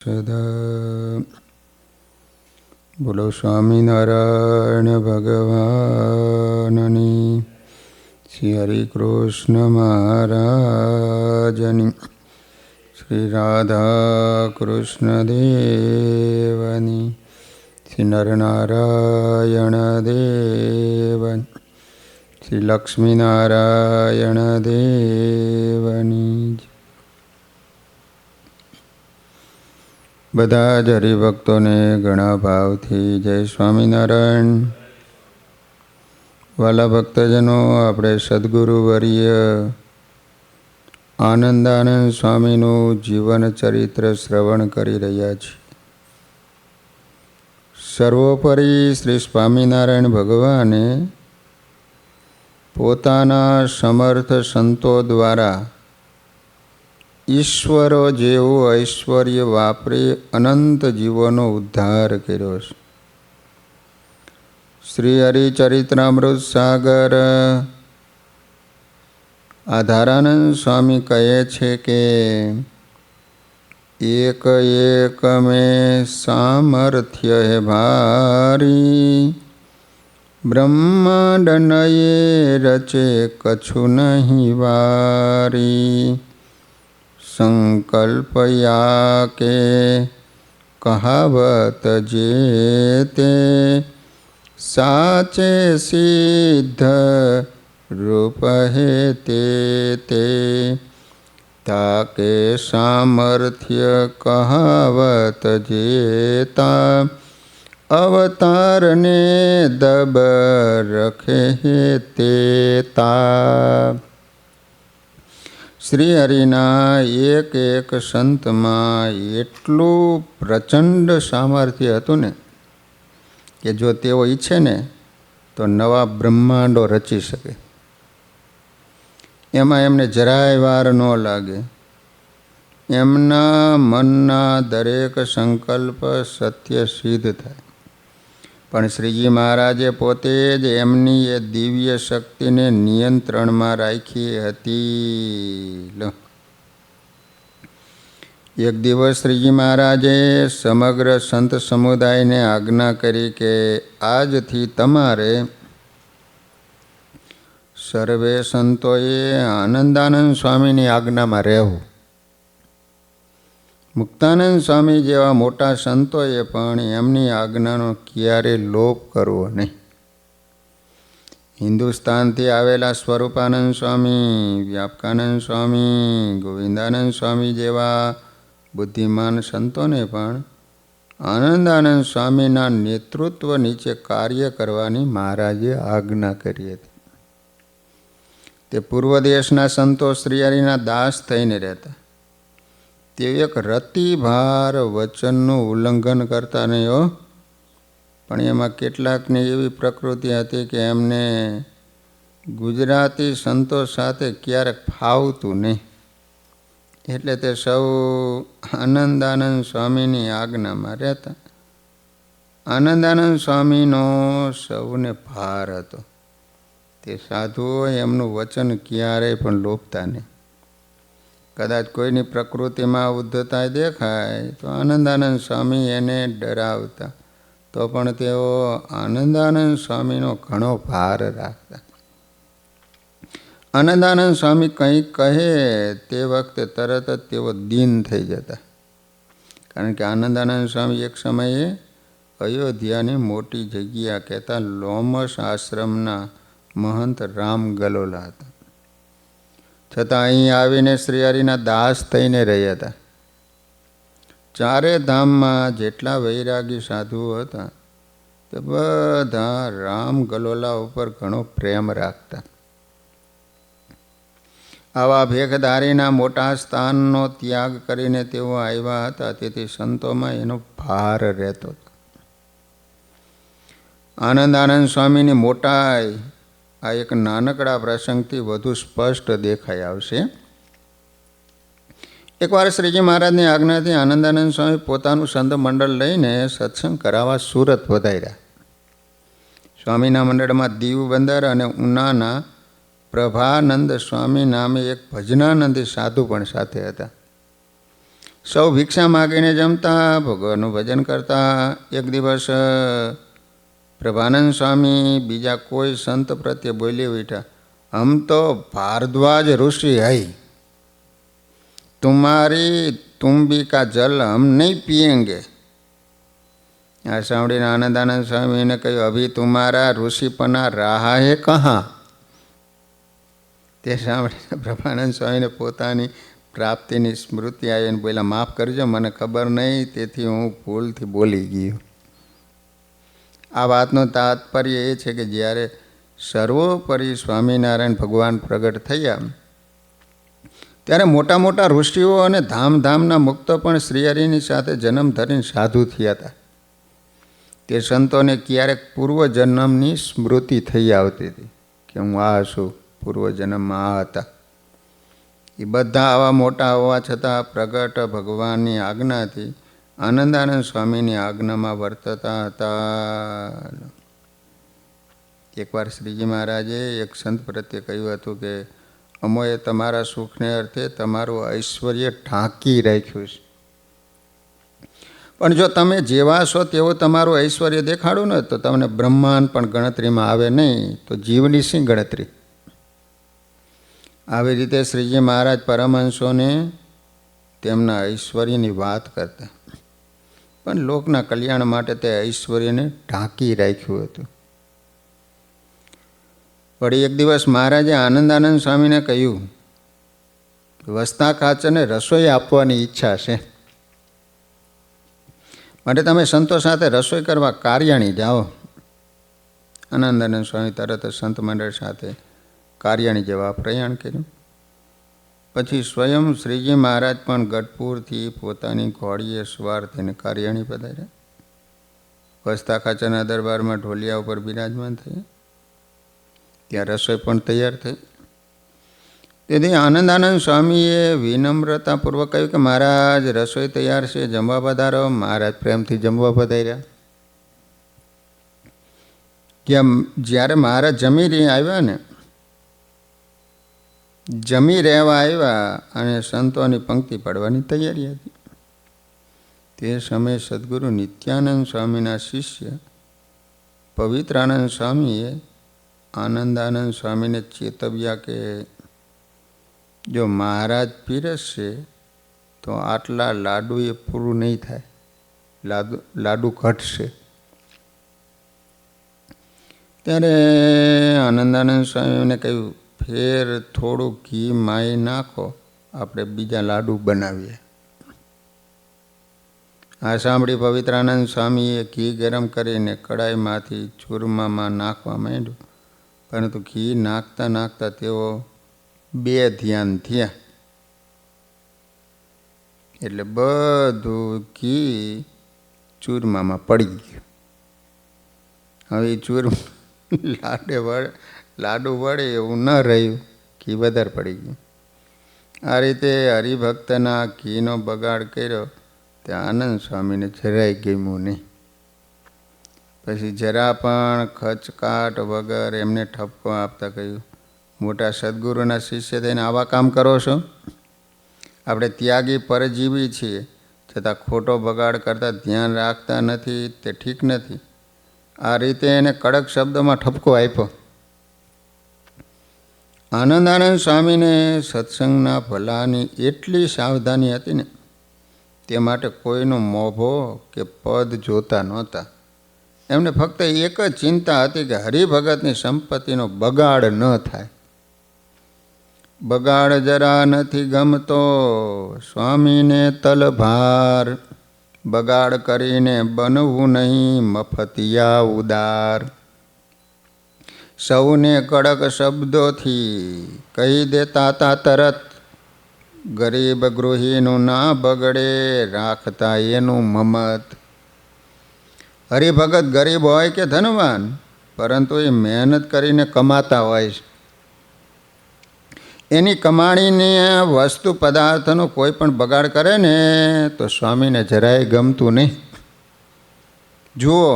સદા બોલો સ્વામિનારાયણ ભગવાનની, શ્રી હરિકૃષ્ણ મહારાજની, શ્રી રાધા કૃષ્ણ દેવની, શ્રી નરનારાયણ દેવની, શ્રી લક્ષ્મીનારાયણ દેવની. બધા જ હરિભક્તોને ઘણા ભાવથી જય સ્વામિનારાયણ. વાલા ભક્તજનો, આપણે સદગુરુવર્ય આનંદાનંદ સ્વામીનું જીવન ચરિત્ર શ્રવણ કરી રહ્યા છીએ. સર્વોપરી શ્રી સ્વામિનારાયણ ભગવાને પોતાના સમર્થ સંતો દ્વારા ઈશ્વરો જેવું ઐશ્વર્ય વાપરી અનંત જીવોનો ઉદ્ધાર કર્યો છે. શ્રી હરિચરિત્રામૃત સાગર આધારાનંદ સ્વામી કહે છે કે એક એક મેં સામર્થ્ય હે ભારી, બ્રહ્માંડ નયે રચે કछु નહીં વારી. સંકલ્પયા કે કહાવત જેતે, સાચે સિદ્ધ રૂપ હે તે. તાકે સામર્થ્ય કહાવત જેતા, અવતારને દબ રખે હે તેતા. શ્રી હરિના એક એક સંતમાં એટલું પ્રચંડ સામર્થ્ય હતું ને કે જો તેઓ ઈચ્છે ને તો નવા બ્રહ્માંડો રચી શકે. એમાં એમને જરાય વાર ન લાગે. એમના મનના દરેક સંકલ્પ સત્ય સિદ્ધ થાય. પણ શ્રીજી મહારાજે પોતે જ એમની એ દિવ્ય શક્તિને નિયંત્રણમાં રાખી હતી. એક દિવસ શ્રીજી મહારાજે સમગ્ર સંત સમુદાયને આજ્ઞા કરી કે આજથી તમારે સર્વે સંતોએ આનંદાનંદ સ્વામીની આજ્ઞામાં રહેવું. મુક્તાનંદ સ્વામી જેવા મોટા સંતોએ પણ એમની આજ્ઞાનો ક્યારે લોપ કરવો નહીં. હિન્દુસ્તાનથી આવેલા સ્વરૂપાનંદ સ્વામી, વ્યાપકાનંદ સ્વામી, ગોવિંદાનંદ સ્વામી જેવા બુદ્ધિમાન સંતોને પણ આનંદાનંદ સ્વામીના નેતૃત્વ નીચે કાર્ય કરવાની મહારાજે આજ્ઞા કરી હતી. તે પૂર્વ દેશના સંતો શ્રીહરિના દાસ થઈને રહેતા. તે એક રતિભાર વચનનું ઉલ્લંઘન કરતા નહીં હો, પણ એમાં કેટલાકની એવી પ્રકૃતિ હતી કે એમને ગુજરાતી સંતો સાથે ક્યારેક ફાવતું નહીં. એટલે તે સૌ આનંદાનંદ સ્વામીની આજ્ઞામાં રહેતા. આનંદાનંદ સ્વામીનો સૌને ભાર હતો. તે સાધુઓ એમનું વચન ક્યારેય પણ લોપતા નહીં. કદાચ કોઈની પ્રકૃતિમાં ઉદ્ધતાય દેખાય તો આનંદાનંદ સ્વામી એને ડરાવતા, તો પણ તેઓ આનંદાનંદ સ્વામીનો ઘણો ભાર રાખતા. આનંદાનંદ સ્વામી કંઈક કહે તે વખતે તરત જ તેઓ દીન થઈ જતા. કારણ કે આનંદાનંદ સ્વામી એક સમયે અયોધ્યાની મોટી જગ્યા કહેતા લોમસ આશ્રમના મહંત રામ ગલોલા હતા. છતાં અહીં આવીને શ્રીહરિના દાસ થઈને રહ્યા હતા. ચારે ધામમાં જેટલા વૈરાગી સાધુઓ હતા તે બધા રામ ગલોલા ઉપર ઘણો પ્રેમ રાખતા. આવા ભેખધારીના મોટા સ્થાનનો ત્યાગ કરીને તેઓ આવ્યા હતા. તેથી સંતોમાં એનો ભાર રહેતો હતો. આનંદાનંદ સ્વામીની મોટાઈ આ એક નાનકડા પ્રસંગથી વધુ સ્પષ્ટ દેખાઈ આવશે. એકવાર શ્રીજી મહારાજની આજ્ઞાથી આનંદાનંદ સ્વામી પોતાનું સંત મંડળ લઈને સત્સંગ કરાવવા સુરત વધાર્યા. સ્વામીના મંડળમાં દીવ બંદર અને ઉનાના પ્રભાનંદ સ્વામી નામે એક ભજનાનંદી સાધુ પણ સાથે હતા. સૌ ભિક્ષા માગીને જમતા, ભગવાનનું ભજન કરતા. એક દિવસ પ્રભાનંદ સ્વામી બીજા કોઈ સંત પ્રત્યે બોલી ઉઠ્યા, હમ તો ભારદ્વાજ ઋષિ હૈ, तुम्हारी तुम्बी का जल हम नहीं पिएंगे. આ સાંભળીને આનંદાનંદ સ્વામીને કહ્યું, અભી તુમ્હારા ઋષિપના રાહા હે કહા. તે સાંભળીને પ્રભાનંદ સ્વામીને પોતાની પ્રાપ્તિની સ્મૃતિ આવીને બોલ્યા, માફ કરજો, મને ખબર નહીં, તેથી હું ભૂલથી બોલી ગયો. આ વાતનું તાત્પર્ય એ છે કે જ્યારે સર્વોપરી સ્વામિનારાયણ ભગવાન પ્રગટ થયા ત્યારે મોટા મોટા ઋષિઓ અને ધામધામના મુક્તો પણ શ્રીહરિની સાથે જન્મ ધરીને સાધુ થયા હતા. તે સંતોને ક્યારેક પૂર્વજન્મની સ્મૃતિ થઈ આવતી હતી કે હું આ છું, પૂર્વજન્મમાં આ હતા. એ બધા આવા મોટા હોવા છતાં પ્રગટ ભગવાનની આજ્ઞાથી આનંદાનંદ સ્વામીની આજ્ઞામાં વર્તતા હતા. એકવાર શ્રીજી મહારાજે એક સંત પ્રત્યે કહ્યું હતું કે અમોએ તમારા સુખને અર્થે તમારું ઐશ્વર્ય ઢાંકી રાખ્યું છે, પણ જો તમે જેવા છો તેવું તમારું ઐશ્વર્ય દેખાડું ને તો તમને બ્રહ્માંડ પણ ગણતરીમાં આવે નહીં, તો જીવની શી ગણતરી. આવી રીતે શ્રીજી મહારાજ પરમહંસોને તેમના ઐશ્વર્યની વાત કરતા, પણ લોકના કલ્યાણ માટે તે ઐશ્વર્યને ઢાંકી રાખ્યું હતું. વળી એક દિવસ મહારાજે આનંદાનંદ સ્વામીને કહ્યું, વસતા ખાચરને રસોઈ આપવાની ઈચ્છા છે, માટે તમે સંતો સાથે રસોઈ કરવા કાર્યાણી જાઓ. આનંદાનંદ સ્વામી તરત સંત મંડળ સાથે કાર્યાણી જવા પ્રયાણ કર્યું. પછી સ્વયં શ્રીજી મહારાજ પણ ગઢપુરથી પોતાની ઘોડીએ સવાર થઈને કાર્યાણી પધાર્યા. વસતા ખાચરના દરબારમાં ઢોલિયા ઉપર બિરાજમાન થયા. ત્યાં રસોઈ પણ તૈયાર થઈ. તેથી આનંદાનંદ સ્વામીએ વિનમ્રતાપૂર્વક કહ્યું કે મહારાજ રસોઈ તૈયાર છે, જમવા પધારો. મહારાજ પ્રેમથી જમવા પધાર્યા. જ્યારે મહારાજ જમી રહેવા આવ્યા અને સંતોની પંક્તિ પાડવાની તૈયારી હતી. તે સમયે સદગુરુ નિત્યાનંદ સ્વામીના શિષ્ય પવિત્રાનંદ સ્વામીએ આનંદાનંદ સ્વામીને ચેતવ્યા કે જો મહારાજ પીરસશે તો આટલા લાડુ એ પૂરું નહીં થાય, લાડુ ઘટશે. ત્યારે આનંદાનંદ સ્વામીને કહ્યું, ફેર થોડું ઘી માઈ નાખો, આપણે બીજા લાડુ બનાવીએ. આ સાંભળી પવિત્રાનંદ સ્વામીએ ઘી ગરમ કરીને કડાઈમાંથી ચૂરમામાં નાખવા માંડ્યું, પરંતુ ઘી નાખતા નાખતા તેઓ બે ધ્યાન થયા, એટલે બધું ઘી ચૂરમામાં પડી ગયું. હવે લાડુ વળે એવું ન રહ્યું, ઘી વધારે પડી ગયું. આ રીતે હરિભક્તના ઘીનો બગાડ કર્યો તે આનંદ સ્વામીને જરાય ગમ્યું નહીં. પછી જરા પણ ખચકાટ વગર એમને ઠપકો આપતા કહ્યું, મોટા સદગુરુના શિષ્ય થઈને આવા કામ કરો છો? આપણે ત્યાગી પરજીવી છીએ, છતાં ખોટો બગાડ કરતાં ધ્યાન રાખતા નથી, તે ઠીક નથી. આ રીતે એને કડક શબ્દોમાં ઠપકો આપ્યો. આનંદાનંદ સ્વામીને સત્સંગના ભલાની એટલી સાવધાની હતી ને, તે માટે કોઈનો મોભો કે પદ જોતા નહોતા. એમને ફક્ત એક જ ચિંતા હતી કે હરિભગતની સંપત્તિનો બગાડ ન થાય. બગાડ જરા નથી ગમતો સ્વામીને તલભાર, બગાડ કરીને બનવું નહીં મફતિયા ઉદાર. સૌને કડક શબ્દોથી કહી દેતા તા તરત, ગરીબ ગૃહીનું ના બગડે રાખતા એનું મમત. હરિભગત ગરીબ હોય કે ધનવાન, પરંતુ એ મહેનત કરીને કમાતા હોય છે. એની કમાણીને વસ્તુ પદાર્થનો કોઈ પણ બગાડ કરે ને તો સ્વામીને જરાય ગમતું નહીં. જુઓ,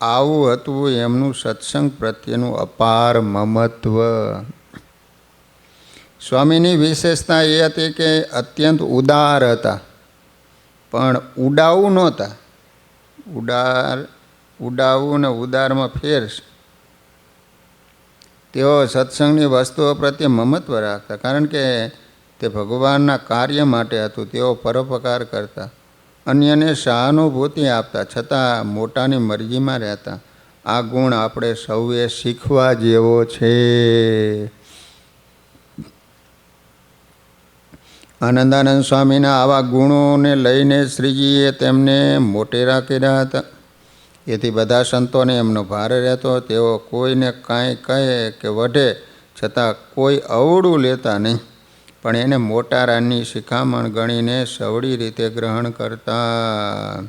આવું હતું એમનું સત્સંગ પ્રત્યેનું અપાર મમત્વ. સ્વામીની વિશેષતા એ હતી કે અત્યંત ઉદાર હતા. પણ ઉડાવું નહોતા. ઉડાવું ને ઉદારમાં ફેર છે. તેઓ સત્સંગની વસ્તુઓ પ્રત્યે મમત્વ રાખતા, કારણ કે તે ભગવાનના કાર્ય માટે હતું. તેઓ પરોપકાર કરતા, અન્યને સહાનુભૂતિ આપતા, છતાં મોટાની મરજીમાં રહેતા. આ ગુણ આપણે સૌએ શીખવા જેવો છે. આનંદાનંદ સ્વામીના આવા ગુણોને લઈને શ્રીજીએ તેમને મોટેરા કર્યા હતા. એથી બધા સંતોને એમનો ભાર રહેતો. તેઓ કોઈને કાંઈ કહે કે વઢે છતાં કોઈ અવળું લેતા નહીં, પણ એને મોટારાની શિખામણ ગણીને સવડી રીતે ગ્રહણ કરતા.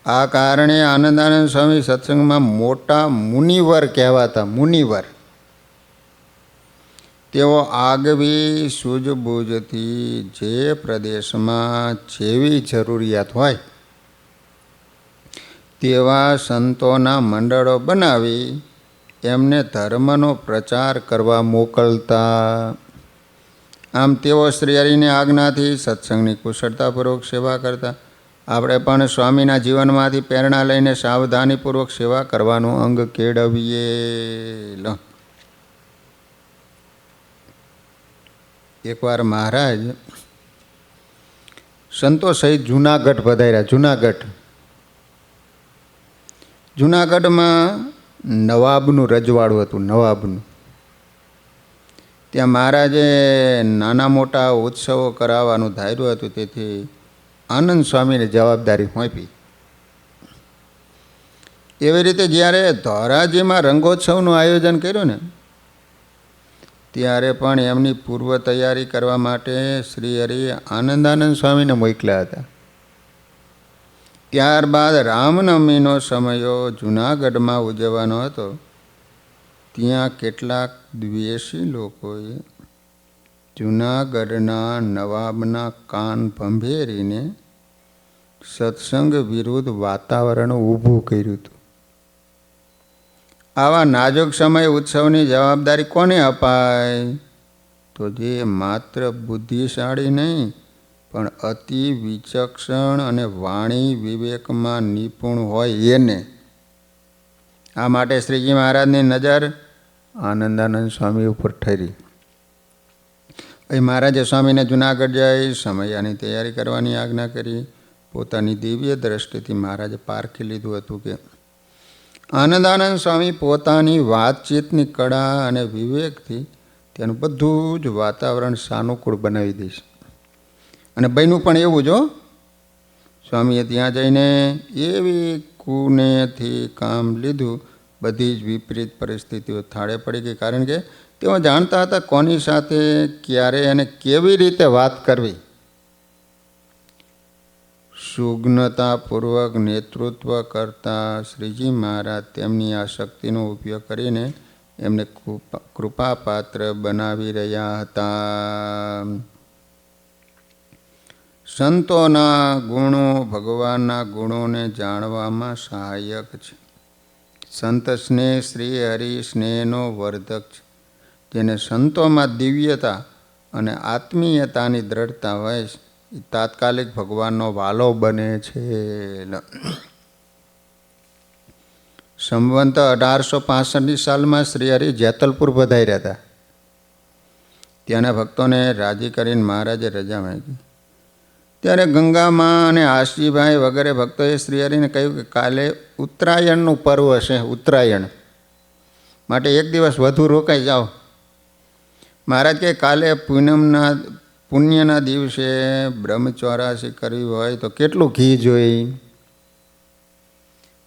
આ કારણે આનંદાનંદ સ્વામી સત્સંગમાં મોટા મુનિવર કહેવાતા. મુનિવર. તેઓ આગવી સૂઝબૂઝથી જે પ્રદેશમાં જેવી જરૂરિયાત હોય તેવા સંતોના મંડળો બનાવી એમને ધર્મનો પ્રચાર કરવા મોકલતા. આમ તેઓ શ્રી હરિની આજ્ઞાથી સત્સંગની કુશળતાપૂર્વક સેવા કરતા. આપણે પણ સ્વામીના જીવનમાંથી પ્રેરણા લઈને સાવધાનીપૂર્વક સેવા કરવાનું અંગ કેળવીએ. એકવાર મહારાજ સંતો સહિત જૂનાગઢ પધાર્યા. જૂનાગઢમાં નવાબનું રજવાડું હતું. નવાબનું ત્યાં મહારાજે નાના મોટા ઉત્સવો કરાવવાનું ધાર્યું હતું. તેથી આનંદ સ્વામીને જવાબદારી સોંપી. એવી રીતે જ્યારે ધોરાજીમાં રંગોત્સવનું આયોજન કર્યું ને, ત્યારે પણ એમની પૂર્વ તૈયારી કરવા માટે શ્રી હરિ આનંદાનંદ સ્વામીને મોકલ્યા હતા. ત્યારબાદ રામનવમીનો સમયો જૂનાગઢમાં ઉજવવાનો હતો. ત્યાં કેટલાક દ્વેષી લોકોએ જૂનાગઢના નવાબના કાન ભંભેરીને સત્સંગ વિરુદ્ધ વાતાવરણ ઊભું કર્યું હતું. આવા નાજુક સમય ઉત્સવની જવાબદારી કોને અપાય? તો જે માત્ર બુદ્ધિશાળી નહીં પણ અતિ વિચક્ષણ અને વાણી વિવેકમાં નિપુણ હોય એને. આ માટે શ્રીજી મહારાજની નજર આનંદાનંદ સ્વામી ઉપર ઠરી. મહારાજે સ્વામીને જૂનાગઢ જઈ સમયાની તૈયારી કરવાની આજ્ઞા કરી. પોતાની દિવ્ય દ્રષ્ટિથી મહારાજે પારખી લીધું હતું કે આનંદાનંદ સ્વામી પોતાની વાતચીતની કળા અને વિવેકથી તેનું બધું જ વાતાવરણ સાનુકૂળ બનાવી દઈશ. અને બન્યું પણ એવું જો. સ્વામીએ ત્યાં જઈને એવી કુનેથી કામ લીધું, બધી જ વિપરીત પરિસ્થિતિઓ થાળે પડી ગઈ. કારણ કે તેઓ જાણતા હતા કોની સાથે ક્યારે અને કેવી રીતે વાત કરવી. સુજ્ઞતાપૂર્વક નેતૃત્વ કરતા શ્રીજી મહારાજ તેમની આ શક્તિનો ઉપયોગ કરીને એમને કૃપાપાત્ર બનાવી રહ્યા હતા. સંતોના ગુણો ભગવાનના ગુણોને જાણવામાં સહાયક છે. સંત સ્નેહ શ્રી હરિ સ્નેહનો વર્ધક છે. જેને સંતોમાં દિવ્યતા અને આત્મીયતાની દ્રઢતા હોય એ તાત્કાલિક ભગવાનનો વાલો બને છે. સંવંત 1865ની સાલમાં શ્રી હરિ જેતલપુર પધાર્યા હતા. ત્યાંના ભક્તોને રાજી કરીને મહારાજે રજા માંગી. ત્યારે ગંગામાં અને આશજીભાઈ વગેરે ભક્તોએ શ્રી હરિને કહ્યું કે કાલે ઉત્તરાયણનું પર્વ હશે, ઉત્તરાયણ માટે એક દિવસ વધુ રોકાઈ જાઓ. મહારાજ કહે કાલે પુણ્યના દિવસે બ્રહ્મચોરાસી કરવી હોય તો કેટલું ઘી જોઈએ?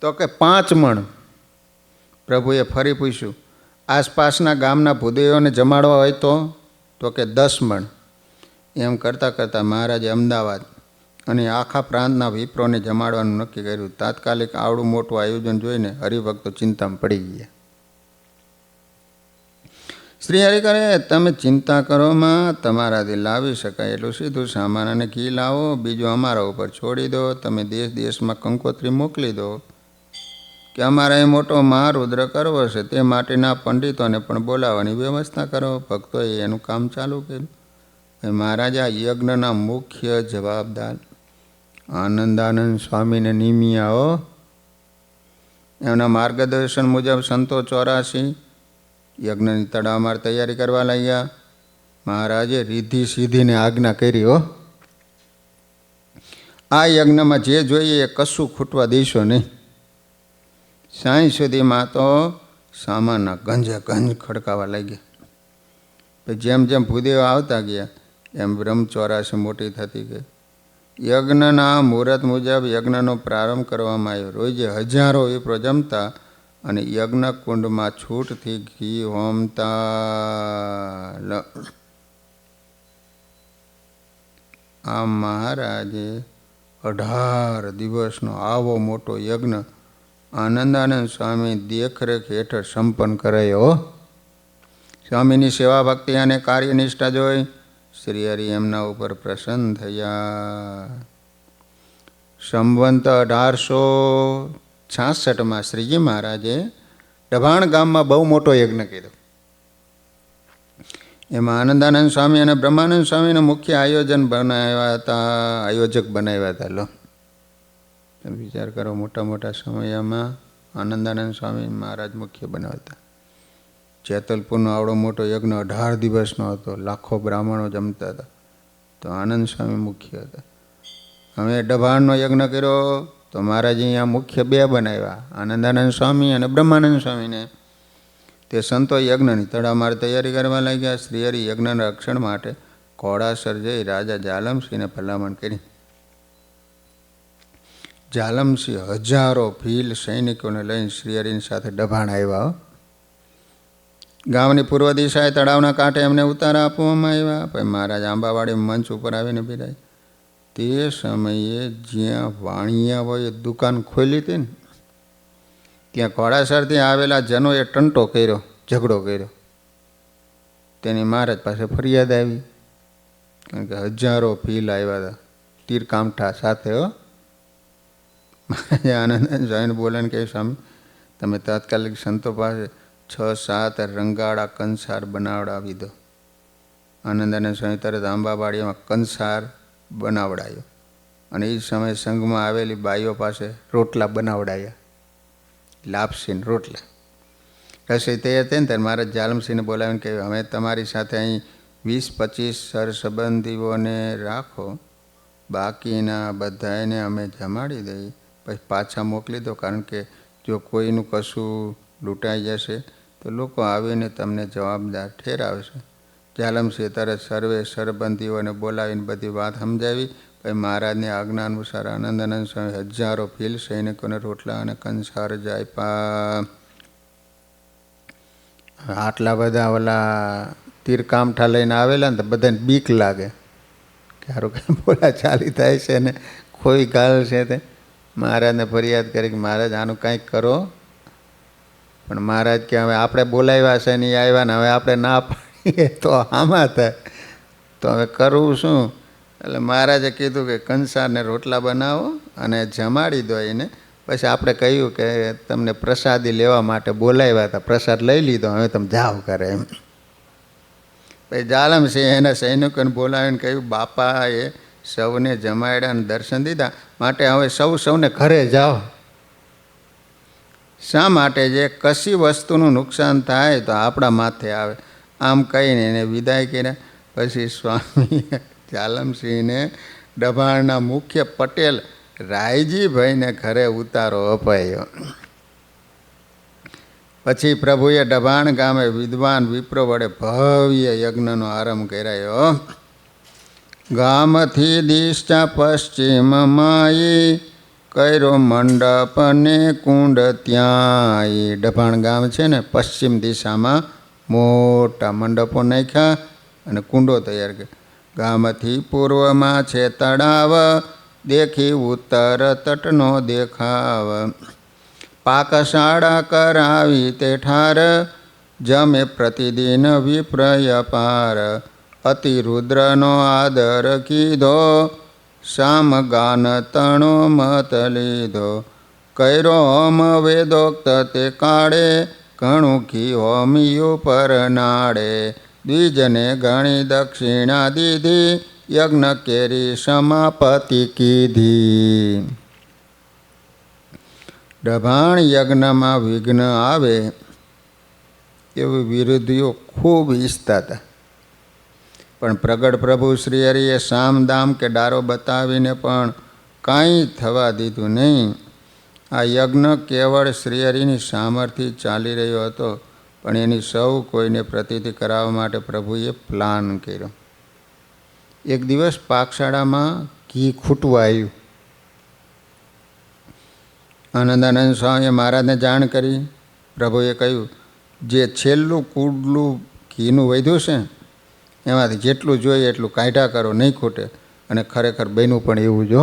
તો કે 5 મણ. પ્રભુએ ફરી પૂછ્યું આસપાસના ગામના ભૂદેવોને જમાડવા હોય તો કે 10 મણ. એમ કરતાં કરતાં મહારાજે અમદાવાદ અને આખા પ્રાંતના વિપ્રોને જમાડવાનું નક્કી કર્યું. તાત્કાલિક આવડું મોટું આયોજન જોઈને હરિભક્તો ચિંતામાં પડી ગયા. શ્રી હરિ કહે તમે ચિંતા કરોમાં, તમારાથી લાવી શકાય એટલું સીધું સામાન અને ઘી લાવો, બીજું અમારા ઉપર છોડી દો. તમે દેશ દેશમાં કંકોત્રી મોકલી દો કે અમારા એ મોટો મહારુદ્ર કરવો છે, તે માટેના પંડિતોને પણ બોલાવવાની વ્યવસ્થા કરો. ભક્તોએ એનું કામ ચાલુ કર્યું. મહારાજ આ યજ્ઞના મુખ્ય જવાબદાર આનંદાનંદ સ્વામીને નિમિયાઓ, એમના માર્ગદર્શન મુજબ સંતો 84 યજ્ઞની તડામાર તૈયારી કરવા લાગ્યા. મહારાજે રીધિ સીધીને આજ્ઞા કરી, હો આ યજ્ઞમાં જે જોઈએ એ કશું ખૂટવા દઈશો નહીં. સાંજ સુધીમાં તો સામાનના ગંજે ગંજ ખડકાવા લાગ્યા. પછી જેમ જેમ ભૂદેવ આવતા ગયા એમ બ્રહ્મ 84 મોટી થતી ગઈ. યજ્ઞના મુહૂર્ત મુજબ યજ્ઞનો પ્રારંભ કરવામાં આવ્યો. રોજે હજારો વિપ્રો જમતા અને યજ્ઞ કુંડમાં છૂટથી ઘી હોમતા. આ મહારાજે 18 દિવસનો આવો મોટો યજ્ઞ આનંદાનંદ સ્વામી દેખરેખ હેઠળ સંપન્ન કરાયો. સ્વામીની સેવા ભક્તિ અને કાર્યનિષ્ઠા જોઈ શ્રી હરિ એમના ઉપર પ્રસન્ન થયા. સંવંત 1866માં શ્રીજી મહારાજે ડભાણ ગામમાં બહુ મોટો યજ્ઞ કર્યો. એમાં આનંદાનંદ સ્વામી અને બ્રહ્માનંદ સ્વામીને મુખ્ય આયોજક બનાવ્યા હતા. લો વિચાર કરો, મોટા મોટા સમયમાં આનંદાનંદ સ્વામી મહારાજ મુખ્ય બનાવતા. જેતલપુરનો આવડો મોટો યજ્ઞ 18 દિવસનો હતો, લાખો બ્રાહ્મણો જમતા હતા, તો આનંદ સ્વામી મુખ્ય હતા. અમે ડભાણનો યજ્ઞ કર્યો તો મહારાજ અહીંયા મુખ્ય 2 બનાવ્યા, આનંદાનંદ સ્વામી અને બ્રહ્માનંદ સ્વામીને. તે સંતો યજ્ઞની તડામાર તૈયારી કરવા લાગ્યા. શ્રીહરિ યજ્ઞના રક્ષણ માટે ઘોડાસર જઈ રાજા જાલમસિંહને ભલામણ કરી. જાલમસિંહ હજારો ભીલ સૈનિકોને લઈને શ્રીહરિની સાથે ડભાણ આવ્યા. ગામની પૂર્વ દિશાએ તળાવના કાંઠે એમને ઉતારા આપવામાં આવ્યા. પછી મહારાજ આંબાવાડી મંચ ઉપર આવીને બિરાય. તે સમયે જ્યાં વાણિયાઓએ દુકાન ખોલી હતી ને ત્યાં ઘોડાસરથી આવેલા જનોએ ટંટો કર્યો, ઝઘડો કર્યો. તેની મહારાજ પાસે ફરિયાદ આવી, કારણ કે હજારો ભીલ આવ્યા હતા તીરકામઠા સાથે. મહારાજે આનંદ સ્વામીને બોલાને કહ્યું, સ્વામી તમે તાત્કાલિક સંતો પાસે 6-7 રંગાળા કંસાર બનાવડાવી દો. આનંદાનંદ સ્વામી તરત આંબાવાડીમાં કંસાર બનાવડાયો અને એ સમયે સંઘમાં આવેલી બાઈઓ પાસે રોટલા બનાવડાયા, લાપસીને રોટલા. રસોઈ તૈયાર થઈ ને ત્યારે મહારાજ જાલમસિંહને બોલાવીને કહ્યું, અમે તમારી સાથે અહીં 20-25 સરસંબંધીઓને રાખો, બાકીના બધાને અમે જમાડી દઈએ, પછી પાછા મોકલી દો, કારણ કે જો કોઈનું કશું લૂંટાઈ જશે તો લોકો આવીને તમને જવાબદાર ઠેરાવશે. જાલમસિંહ તરત સર્વે સરબંધીઓને બોલાવીને બધી વાત સમજાવી. પછી મહારાજની આજ્ઞા અનુસાર આનંદાનંદ સ્વામી હજારો ભીલ સૈનિકોને રોટલા અને કંસાર જ આપ્યા. આટલા બધા ઓલા તીરકામઠા લઈને આવેલા ને તો બધાને બીક લાગે કે સારું કંઈ બોલા ચાલી થાય છે ને કોઈ ગાલ છે. તે મહારાજને ફરિયાદ કરી કે મહારાજ આનું કંઈક કરો. પણ મહારાજ કે હવે આપણે બોલાવ્યા છે ને એ આવ્યા ને હવે આપણે ના પાડીએ તો આમાં થાય, તો હવે કરવું શું? એટલે મહારાજે કીધું કે કંસારને રોટલા બનાવો અને જમાડી દો એને. પછી આપણે કહ્યું કે તમને પ્રસાદી લેવા માટે બોલાવ્યા હતા, પ્રસાદ લઈ લીધો, હવે તમે જાઓ કરે એમ. પછી જાલમસિંહ એના સૈનિકોને બોલાવીને કહ્યું, બાપાએ સૌને જમાડ્યા અને દર્શન દીધા, માટે હવે સૌને ઘરે જાઓ. શા માટે? જે કશી વસ્તુનું નુકસાન થાય તો આપણા માથે આવે. આમ કહીને એને વિદાય કર્યા. પછી સ્વામીએ જાલમસિંહને ડભાણના મુખ્ય પટેલ રાયજીભાઈને ઘરે ઉતારો અપાયો. પછી પ્રભુએ ડભાણ ગામે વિદ્વાન વિપ્રો વડે ભવ્ય યજ્ઞનો આરંભ કરાયો. ગામથી દિશા પશ્ચિમમાં કર્યો મંડપ ને કુંડ ત્યાં. ડભાણ ગામ છે ને પશ્ચિમ દિશામાં મોટા મંડપો નાખ્યા અને કુંડો તૈયાર કર્યા. ગામથી પૂર્વમાં છે તળાવ, દેખી ઉત્તર તટનો દેખાવ. પાકશાળા કરાવી તે ઠાર, જમે પ્રતિદિન વિપ્રય પાર. અતિ રુદ્રનો આદર કીધો, શામ ગાન તણો મત લીધો. કર્યો હોમ વેદોક્ત તે કાળે, ઘણું ઘી હોમિયું પર નાડે. દ્વિજને ઘણી દક્ષિણા દીધી, યજ્ઞ કેરી સમાપતિ કીધી. દભાણ યજ્ઞમાં વિઘ્ન આવે એવું વિરોધીઓ ખૂબ ઈચ્છતા હતા, પણ પ્રગટ પ્રભુ શ્રી હરિએ સામ દામ કે ડારો બતાવીને પણ કાંઈ થવા દીધું નહીં. આ યજ્ઞ કેવળ શ્રીહરિની સામર્થ્ય ચાલી રહ્યો હતો, પણ એની સૌ કોઈને પ્રતીતિ કરાવવા માટે પ્રભુએ પ્લાન કર્યો. એક દિવસ પાકશાળામાં ઘી ખૂટવા આવ્યું. આનંદાનંદ સ્વામીએ મહારાજને જાણ કરી. પ્રભુએ કહ્યું, જે છેલ્લું કુડલું ઘીનું વધ્યું છે એમાંથી જેટલું જોઈએ એટલું કાઢ્યા કરો, નહીં ખૂટે. અને ખરેખર બન્યું પણ એવું જો.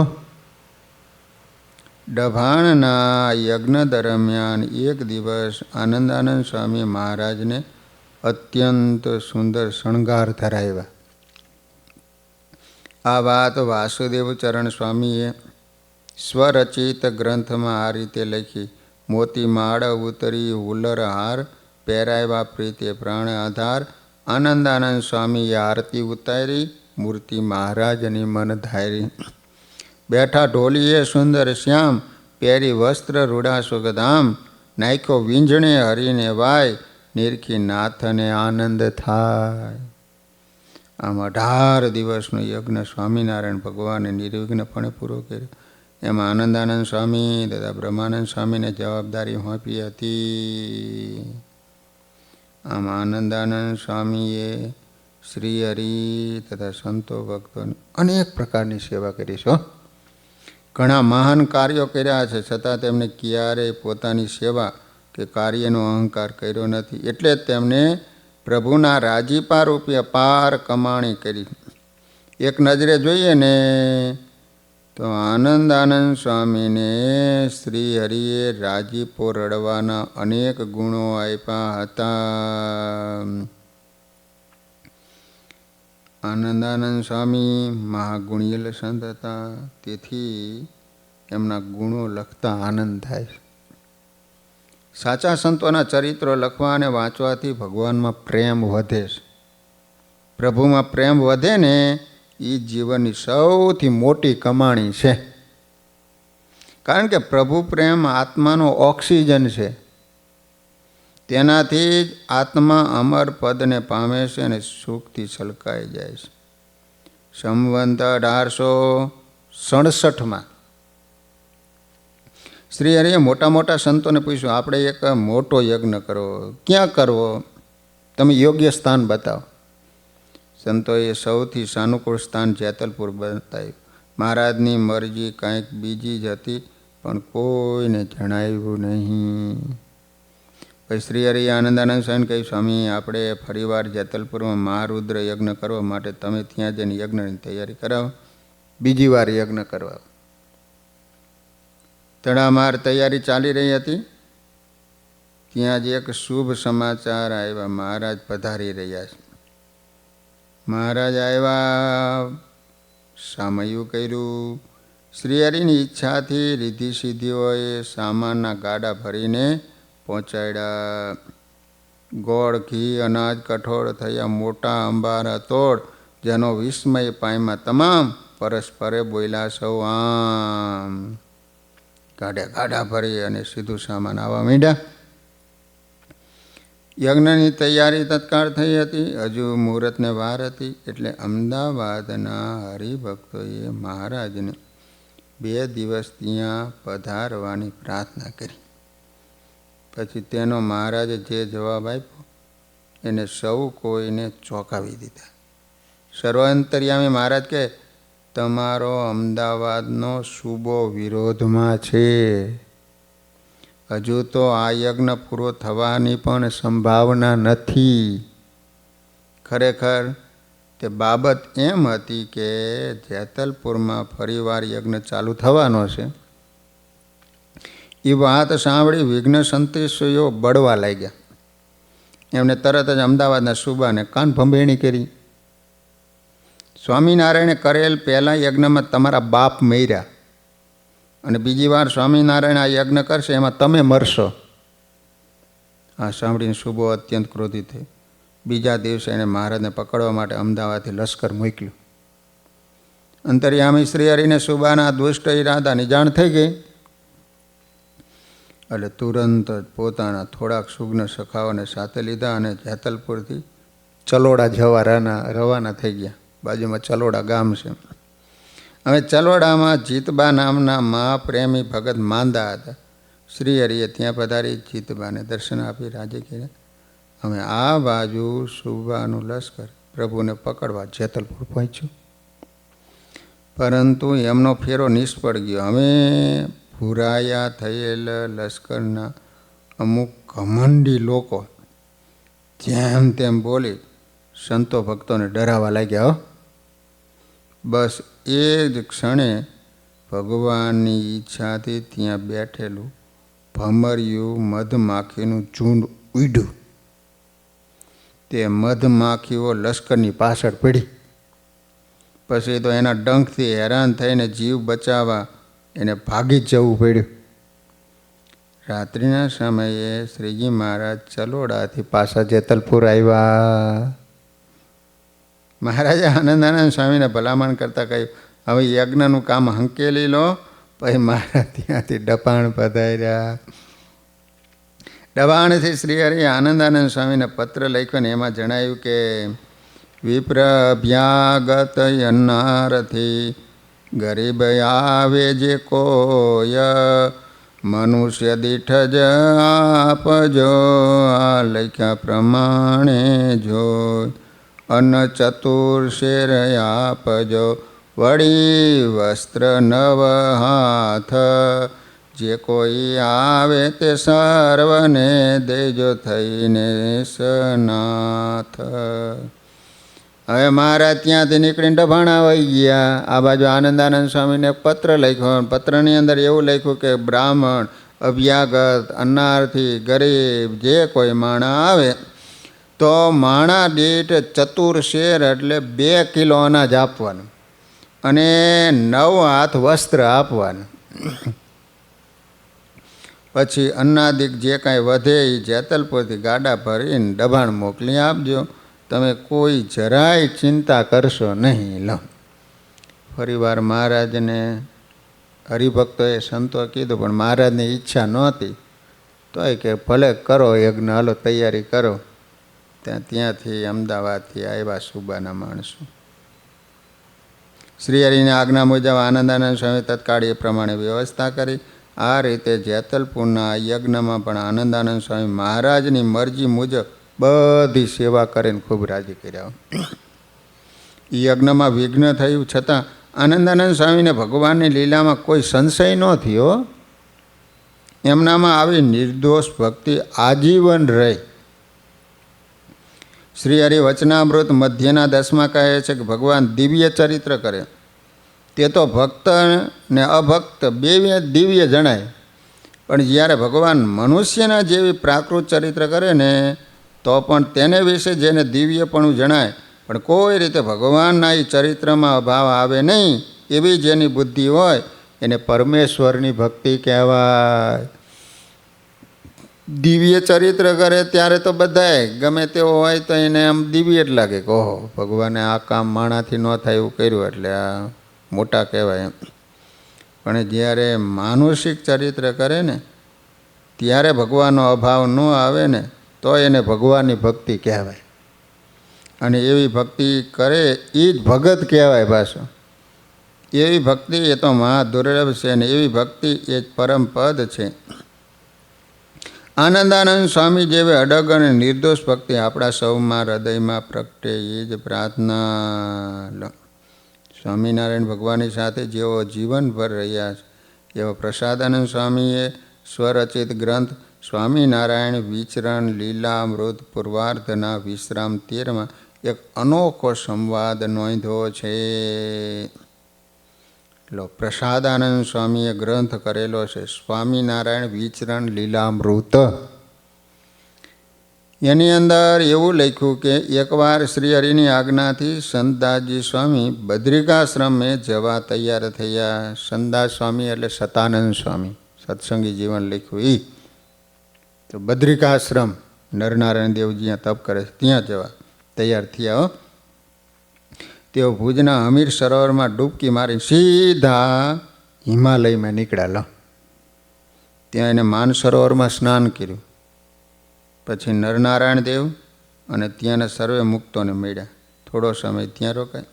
દભાણના યજ્ઞ દરમિયાન એક દિવસ આનંદાનંદ સ્વામી મહારાજને અત્યંત સુંદર શણગાર ધરાવ્યા. આ વાત વાસુદેવ ચરણ સ્વામીએ સ્વરચિત ગ્રંથમાં આ રીતે લખી. મોતી માળ ઉતરી હુલર હાર, પહેરાવ્યા પ્રીતે પ્રાણ આધાર. આનંદાનંદ સ્વામીએ આરતી ઉતારી, મૂર્તિ મહારાજની મન ધારી. બેઠા ઢોલીએ સુંદર શ્યામ, પહેરી વસ્ત્ર રૂડા સુગધામ. નાખ્યો વીંઝણે હરીને વાય, નિરખી નાથને આનંદ થાય. આમ 18 દિવસનો યજ્ઞ સ્વામિનારાયણ ભગવાને નિર્વિઘ્નપણે પૂરો કર્યો. એમાં આનંદાનંદ સ્વામી તથા બ્રહ્માનંદ સ્વામીને જવાબદારી સોંપી હતી. આમ આનંદાનંદ સ્વામીએ શ્રી હરિ તથા સંતો ભક્તોની અનેક પ્રકારની સેવા કરી છે. ઘણા મહાન કાર્યો કર્યા છે, છતાં તેમને ક્યારેય પોતાની સેવા કે કાર્યનો અહંકાર કર્યો નથી. એટલે જ તેમને પ્રભુના રાજીપા રૂપે અપાર કમાણી કરી. એક નજરે જોઈએ ને તો આનંદાનંદ સ્વામીને શ્રી હરિએ રાજીપો રડવાના અનેક ગુણો આપ્યા હતા. આનંદાનંદ સ્વામી મહાગુણિયલ સંત હતા, તેથી એમના ગુણો લખતા આનંદ થાય. સાચા સંતોના ચરિત્રો લખવા અને વાંચવાથી ભગવાનમાં પ્રેમ વધે છે. પ્રભુમાં પ્રેમ વધે ને એ જીવનની સૌથી મોટી કમાણી છે. કારણ કે પ્રભુ પ્રેમ આત્માનો ઓક્સિજન છે. તેનાથી જ આત્મા અમર પદને પામે છે અને સુખથી છલકાઈ જાય છે. સંવંત 1867 શ્રી હરિએ મોટા મોટા સંતોને પૂછ્યું, આપણે એક મોટો યજ્ઞ કરવો, ક્યાં કરવો? તમે યોગ્ય સ્થાન બતાવો. સંતોએ સૌથી સાનુકૂળ સ્થાન જેતલપુર બતાવ્યું. મહારાજની મરજી કાંઈક બીજી જ હતી, પણ કોઈને જણાવ્યું નહીં. પછી શ્રી હરિએ આનંદાનંદ સ્વામીને કહ્યું, સ્વામી, આપણે ફરીવાર જેતલપુરમાં મહારુદ્ર યજ્ઞ કરવા માટે તમે ત્યાં જઈને યજ્ઞની તૈયારી કરાવો, બીજી વાર યજ્ઞ કરવા. તડામાર તૈયારી ચાલી રહી હતી. ત્યાં જ એક શુભ સમાચાર આવ્યા. મહારાજ પધારી રહ્યા છે. મહારાજ આવ્યા, સામયું કર્યું. શ્રી હરિની ઈચ્છાથી રીધિ સિદ્ધિઓએ સામાનના ગાડા ભરીને પહોંચાડ્યા. ગોળ, ઘી, અનાજ, કઠોળ થયા મોટા અંબારા તોડ, જેનો વિસ્મય પામ્યા તમામ. પરસ્પરે બોલ્યા સૌ આમ. ગાડા ભરી અને સીધું સામાન આવવા માંડ્યા. યજ્ઞની તૈયારી તત્કાળ થઈ હતી. હજુ મુહૂર્તને વાર હતી. એટલે અમદાવાદના હરિભક્તોએ મહારાજને 2 દિવસ ત્યાં પધારવાની પ્રાર્થના કરી. પછી તેનો મહારાજે જે જવાબ આપ્યો એને સૌ કોઈને ચોંકાવી દીધા. સર્વાંતર્યામી મહારાજ કહે, તમારો અમદાવાદનો સૂબો વિરોધમાં છે. હજુ તો આ યજ્ઞ પૂરો થવાની પણ સંભાવના નથી. ખરેખર તે બાબત એમ હતી કે જેતલપુરમાં ફરીવાર યજ્ઞ ચાલુ થવાનો છે. એ વાત સાંભળી વિઘ્ન સંતેશીઓ બળવા લાગ્યા. એમણે તરત જ અમદાવાદના સૂબાને કાન ભંભેણી કરી. સ્વામિનારાયણે કરેલ પહેલા યજ્ઞમાં તમારા બાપ મર્યા, અને બીજી વાર સ્વામિનારાયણ આ યજ્ઞ કરશે એમાં તમે મરશો. આ સાંભળીને શુભો અત્યંત ક્રોધિત થઈ. બીજા દિવસે એને મહારાજને પકડવા માટે અમદાવાદથી લશ્કર મોકલ્યું. અંતર્યામી શ્રી હરિને સુબાના દુષ્ટ ઈરાદાની જાણ થઈ ગઈ એટલે તુરંત જ પોતાના થોડાક સુગ્ન સખાઓને સાથે લીધા અને જેતલપુરથી ચલોડા જવા રવાના થઈ ગયા. બાજુમાં ચલોડા ગામ છે. હવે ચલોડામાં જીતબા નામના મહાપ્રેમી ભગત માંદા હતા. શ્રી હરિએ ત્યાં પધારી જીતબાને દર્શન આપી રાજી કર્યા. હવે આ બાજુ સુબાનું લશ્કર પ્રભુને પકડવા જેતલપુર પહોંચ્યું, પરંતુ એમનો ફેરો નિષ્ફળ ગયો. હવે ભૂરાયા થયેલ લશ્કરના અમુક ઘમંડી લોકો જેમ તેમ બોલી સંતો ભક્તોને ડરાવવા લાગ્યા. બસ એ જ ક્ષણે ભગવાનની ઈચ્છાથી ત્યાં બેઠેલું ભમરિયું મધમાખીનું ઝુંડ ઉડ્યું. તે મધમાખીઓ લશ્કરની પાછળ પડી. પછી તો એના ડંખથી હેરાન થઈને જીવ બચાવવા એને ભાગી જ જવું પડ્યું. રાત્રિના સમયે શ્રીજી મહારાજ ચલોડાથી પાછા જેતલપુર આવ્યા. મહારાજે આનંદાનંદ સ્વામીને ભલામણ કરતાં કહ્યું, હવે યજ્ઞનું કામ હંકેલી લો. પછી મહારાજ ત્યાંથી ડબાણ પધાર્યા. ડબાણથી શ્રી હરિ આનંદાનંદ સ્વામીને પત્ર લખ્યો ને એમાં જણાવ્યું કે વિપ્રભ્યાગત યન્નારથી ગરીબ આવે જે કોય મનુષ્ય દીઠ જ આપજો આ લખ્યા પ્રમાણે જોઈ અન્ન ચતુર શેર આપજો વળી વસ્ત્ર નવ હાથ જે કોઈ આવે તે સર્વને દેજો થઈને સનાથ. હવે મહારાજ ત્યાંથી નીકળીને ડભાણા વહી ગયા. આ બાજુ આનંદાનંદ સ્વામીને પત્ર લખ્યો. પત્રની અંદર એવું લખ્યું કે બ્રાહ્મણ, અભ્યાગત, અન્નાર્થી, ગરીબ જે કોઈ માણા આવે તો માણા દીઠ ચતુર શેર એટલે 2 કિલો અનાજ આપવાનું અને 9 હાથ વસ્ત્ર આપવાનું. પછી અન્નાદિક જે કાંઈ વધે એ જેતલપુરથી ગાડા ભરીને ડભાણ મોકલી આપજો. તમે કોઈ જરાય ચિંતા કરશો નહીં. લો ફરીવાર મહારાજને હરિભક્તોએ સંતો કીધું, પણ મહારાજની ઈચ્છા નહોતી. તોય કે ભલે કરો યજ્ઞ, હાલો તૈયારી કરો. ત્યાંથી અમદાવાદથી આવ્યા સુબાના માણસો. શ્રી હરિની આજ્ઞા મુજબ આનંદાનંદ સ્વામી તત્કાળ એ પ્રમાણે વ્યવસ્થા કરી. આ રીતે જેતલપુરના યજ્ઞમાં પણ આનંદાનંદ સ્વામી મહારાજની મરજી મુજબ બધી સેવા કરીને ખૂબ રાજી કર્યા. એ યજ્ઞમાં વિઘ્ન થયું છતાં આનંદાનંદ સ્વામીને ભગવાનની લીલામાં કોઈ સંશય ન થયો. એમનામાં આવી નિર્દોષ ભક્તિ આજીવન રહી. શ્રી હરિ વચનામૃત મધ્યના 10માં કહે છે કે ભગવાન દિવ્ય ચરિત્ર કરે તે તો ભક્ત ને અભક્ત બે દિવ્ય જણાય, પણ જ્યારે ભગવાન મનુષ્યના જેવી પ્રાકૃત ચરિત્ર કરે ને તો પણ તેને વિશે જેને દિવ્યપણું જણાય, પણ કોઈ રીતે ભગવાનના એ ચરિત્રમાં અભાવ આવે નહીં એવી જેની બુદ્ધિ હોય એને પરમેશ્વરની ભક્તિ કહેવાય. દિવ્ય ચરિત્ર કરે ત્યારે તો બધાય ગમે તેવો હોય તો એને આમ દિવ્ય જ લાગે કે ઓહો ભગવાને આ કામ માણાથી ન થાય એવું કર્યું એટલે આ મોટા કહેવાય એમ. પણ જ્યારે માનુષિક ચરિત્ર કરે ને ત્યારે ભગવાનનો અભાવ ન આવે ને તો એને ભગવાનની ભક્તિ કહેવાય. અને એવી ભક્તિ કરે એ જ ભગત કહેવાય. પાછો એવી ભક્તિ એ તો મહા દુર્લભ છે અને એવી ભક્તિ એ જ પરમ પદ છે. આનંદાનંદ સ્વામી જેવી અડગ અને નિર્દોષ ભક્તિ આપણા સૌમાં હૃદયમાં પ્રગટે એ જ પ્રાર્થના. સ્વામિનારાયણ ભગવાનની સાથે જેઓ જીવનભર રહ્યા છે એવા પ્રસાદાનંદ સ્વામીએ સ્વરચિત ગ્રંથ સ્વામિનારાયણ વિચરણ લીલામૃત પૂર્વાર્ધના વિશ્રામ 13માં એક અનોખો સંવાદ નોંધ્યો છે. પ્રસાદાનંદ સ્વામીએ ગ્રંથ કરેલો છે સ્વામિનારાયણ વિચરણ લીલામૃત. એની અંદર એવું લખ્યું કે એકવાર શ્રી હરિની આજ્ઞાથી સંતદાસજી સ્વામી બદ્રિકાશ્રમે જવા તૈયાર થયા. સંતદાસ સ્વામી એટલે સતાનંદ સ્વામી, સત્સંગી જીવન લખ્યું એ તો બદ્રિકાશ્રમ નરનારાયણ દેવ જ્યાં તપ કરે છે ત્યાં જવા તૈયાર થયા. હો, તેઓ ભુજના હમીર સરોવરમાં ડૂબકી મારી સીધા હિમાલયમાં નીકળ્યા. લો, ત્યાં એને માનસરોવરમાં સ્નાન કર્યું. પછી નરનારાયણ દેવ અને ત્યાંના સર્વે મુક્તોને મળ્યા. થોડો સમય ત્યાં રોકાય.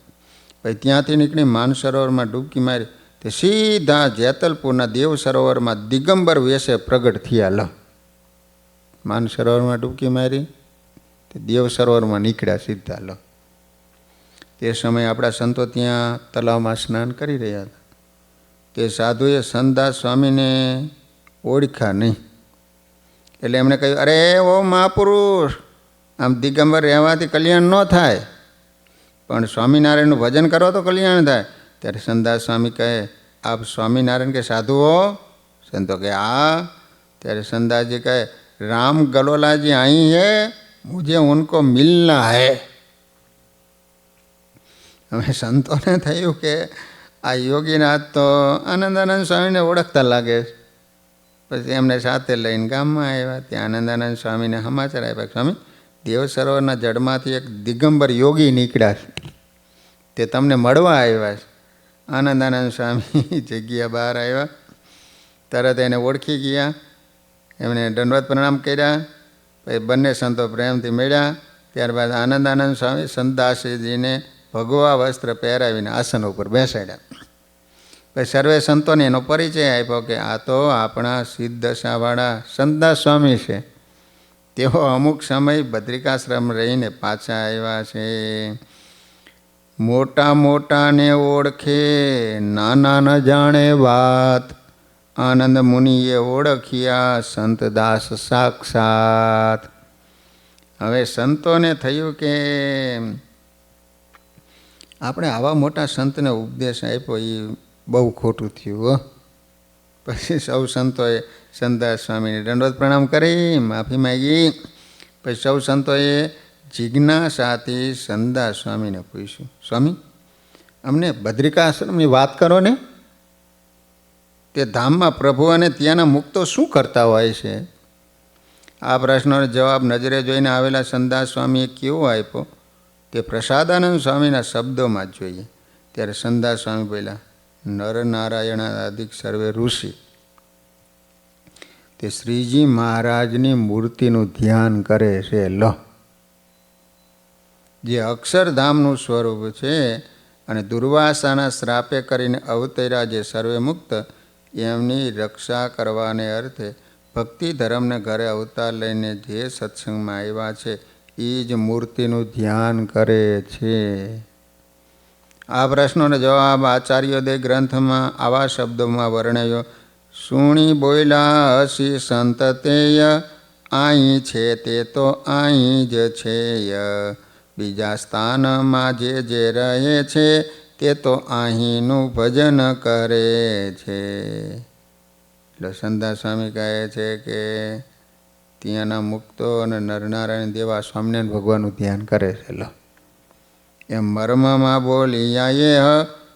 પછી ત્યાંથી નીકળી માનસરોવરમાં ડૂબકી મારી તે સીધા જેતલપુરના દેવ સરોવરમાં દિગંબર વેશે પ્રગટ થયા. લો, માનસરોવરમાં ડૂબકી મારી તે દેવ સરોવરમાં નીકળ્યા સીધા. લો, તે સમયે આપણા સંતો ત્યાં તલાવમાં સ્નાન કરી રહ્યા હતા. તે સાધુએ સંતદાસ સ્વામીને ઓળખ્યા નહીં. એટલે એમણે કહ્યું, અરે ઓ મહાપુરુષ, આમ દિગંબર રહેવાથી કલ્યાણ ન થાય, પણ સ્વામિનારાયણનું ભજન કરો તો કલ્યાણ થાય. ત્યારે સંતદાસ સ્વામી કહે, આપ સ્વામિનારાયણ કે સાધુ હો? સંતો કે હા. ત્યારે સંતદાસજી કહે, રામ ગલોલાજી અહીં है, मुझे उनको मिलना है. હવે સંતોને થયું કે આ યોગીનાથ તો આનંદાનંદ સ્વામીને ઓળખતા લાગે. પછી એમને સાથે લઈને ગામમાં આવ્યા. ત્યાં આનંદાનંદ સ્વામીને સમાચાર આપ્યા, સ્વામી દેવ સરોવરના જળમાંથી એક દિગંબર યોગી નીકળ્યા છે, તે તમને મળવા આવ્યા છે. આનંદાનંદ સ્વામી જગ્યા બહાર આવ્યા. તરત એને ઓળખી ગયા. એમને દંડવત પ્રણામ કર્યા. પછી બંને સંતો પ્રેમથી મળ્યા. ત્યારબાદ આનંદાનંદ સ્વામી સંતદાસજીને ભગવા વસ્ત્ર પહેરાવીને આસન ઉપર બેસાડ્યા. પછી સર્વે સંતોને એનો પરિચય આપ્યો કે આ તો આપણા સિદ્ધદશાવાળા સંતદાસ સ્વામી છે. તેઓ અમુક સમય બદ્રિકાશ્રમ રહીને પાછા આવ્યા છે. મોટા મોટાને ઓળખે, નાના ન જાણે વાત. આનંદ મુનિએ ઓળખ્યા સંતદાસ સાક્ષાત. હવે સંતોને થયું કે આપણે આવા મોટા સંતને ઉપદેશ આપ્યો એ બહુ ખોટું થયું. હો, પછી સૌ સંતોએ સંતદાસ સ્વામીને દંડવત પ્રણામ કરી માફી માગી. પછી સૌ સંતોએ જિજ્ઞાસાથી સંતદાસ સ્વામીને પૂછ્યું, સ્વામી અમને બદ્રિકાશ્રમની વાત કરો ને. તે ધામમાં પ્રભુ અને ત્યાંના મુક્તો શું કરતા હોય છે? આ પ્રશ્નનો જવાબ નજરે જોઈને આવેલા સંતદાસ સ્વામીએ કેવો આપ્યો તે પ્રસાદાનંદ સ્વામીના શબ્દોમાં જ જોઈએ. ત્યારે સંતદાસ સ્વામી બોલ્યા, નરનારાયણાદિક સર્વે ઋષિ તે શ્રીજી મહારાજની મૂર્તિનું ધ્યાન કરે છે. લો, જે અક્ષરધામનું સ્વરૂપ છે અને દુર્વાસાના શ્રાપે કરીને અવતર્યા જે સર્વે મુક્ત, એમની રક્ષા કરવાને અર્થે ભક્તિ ધર્મને ઘરે અવતાર લઈને જે સત્સંગમાં આવ્યા છે એ જ મૂર્તિનું ધ્યાન કરે છે. આ પ્રશ્નોનો જવાબ આચાર્યોદય ગ્રંથમાં આવા શબ્દોમાં વર્ણ્યો, સુણી બોયલા હસી સંત તેય, અહીં છે તે તો અહીં જ છે. બીજા સ્થાનમાં જે રહે છે તે તો અહીંનું ભજન કરે છે. એટલે સંતદાસ સ્વામી કહે છે કે ત્યાંના મુક્તો અને નરનારાયણ દેવા સ્વામિનારાયણ ભગવાનનું ધ્યાન કરે છે. લો, એમ મર્મમાં બોલિયા એ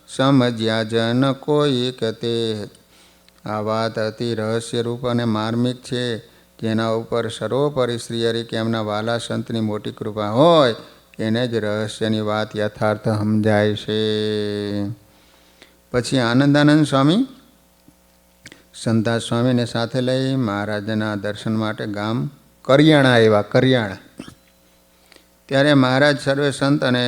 સમજ્યા જન કોઈ કતે. આ વાત અતિ રહસ્યરૂપ અને માર્મિક છે, જેના ઉપર સર્વોપરી શ્રી હરિ કે એમના વાલા સંતની મોટી કૃપા હોય એને જ રહસ્યની વાત યથાર્થ સમજાય છે. પછી આનંદાનંદ સ્વામી સંતદાસ સ્વામીને સાથે લઈ મહારાજના દર્શન માટે ગામ કરિયાણા આવ્યા. કરિયાણા ત્યારે મહારાજ સર્વે સંત અને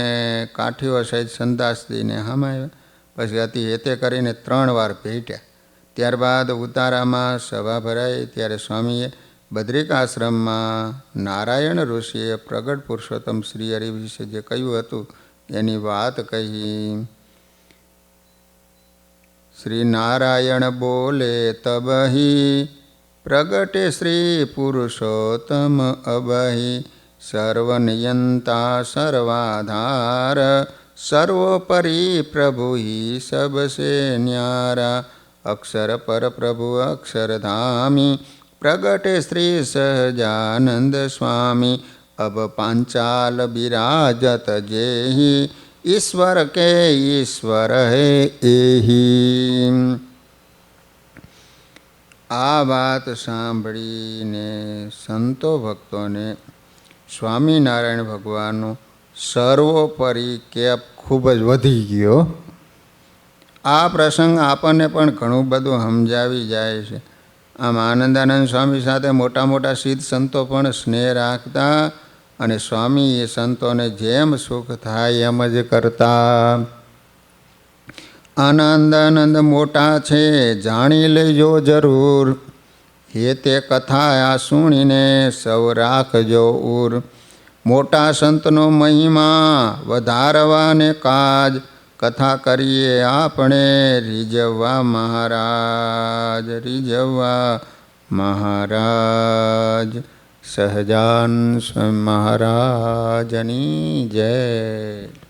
કાઠીઓ સહિત સંતદાસજીને હામ આવ્યા. પછી અતિ હેતે કરીને 3 વાર ભેટ્યા. ત્યારબાદ ઉતારામાં સભા ભરાઈ. ત્યારે સ્વામીએ બદ્રિકાશ્રમમાં નારાયણ ઋષિએ પ્રગટ પુરુષોત્તમ શ્રી હરિ વિશે જે કહ્યું હતું એની વાત કહી. શ્રી નારાયણ બોલે તબહી, પ્રગટે શ્રી પુરુષોત્તમ અબહી. સર્વનિયંતા સર્વાધાર, સર્વોપરી પ્રભુ હિ સબસે ન્યારા. અક્ષર પર પ્રભુ અક્ષરધામી, પ્રગટે શ્રી સહજાનંદ સ્વામી. અબ પાંચાલ બિરાજત જેહી, ઈશ્વર કે ઈશ્વર હે એહી. આ વાત સાંભળીને સંતો ભક્તોને સ્વામિનારાયણ ભગવાનનો સર્વોપરી કેપ ખૂબ જ વધી ગયો. આ પ્રસંગ આપણને પણ ઘણું બધું સમજાવી જાય છે. આમ આનંદાનંદ સ્વામી સાથે મોટા મોટા સિદ્ધ સંતો પણ સ્નેહ રાખતા અને સ્વામી એ સંતોને જેમ સુખ થાય એમ જ કરતા. આનંદાનંદ મોટા છે જાણી લેજો જરૂર, હે તે કથા આ સુણીને સૌ રાખજો ઉર. મોટા સંતનો મહિમા વધારવાને કાજ, કથા કરીએ આપણે રીઝવવા મહારાજ, રીઝવવા મહારાજ. સહજાન સ્વામી મહારાજની જય.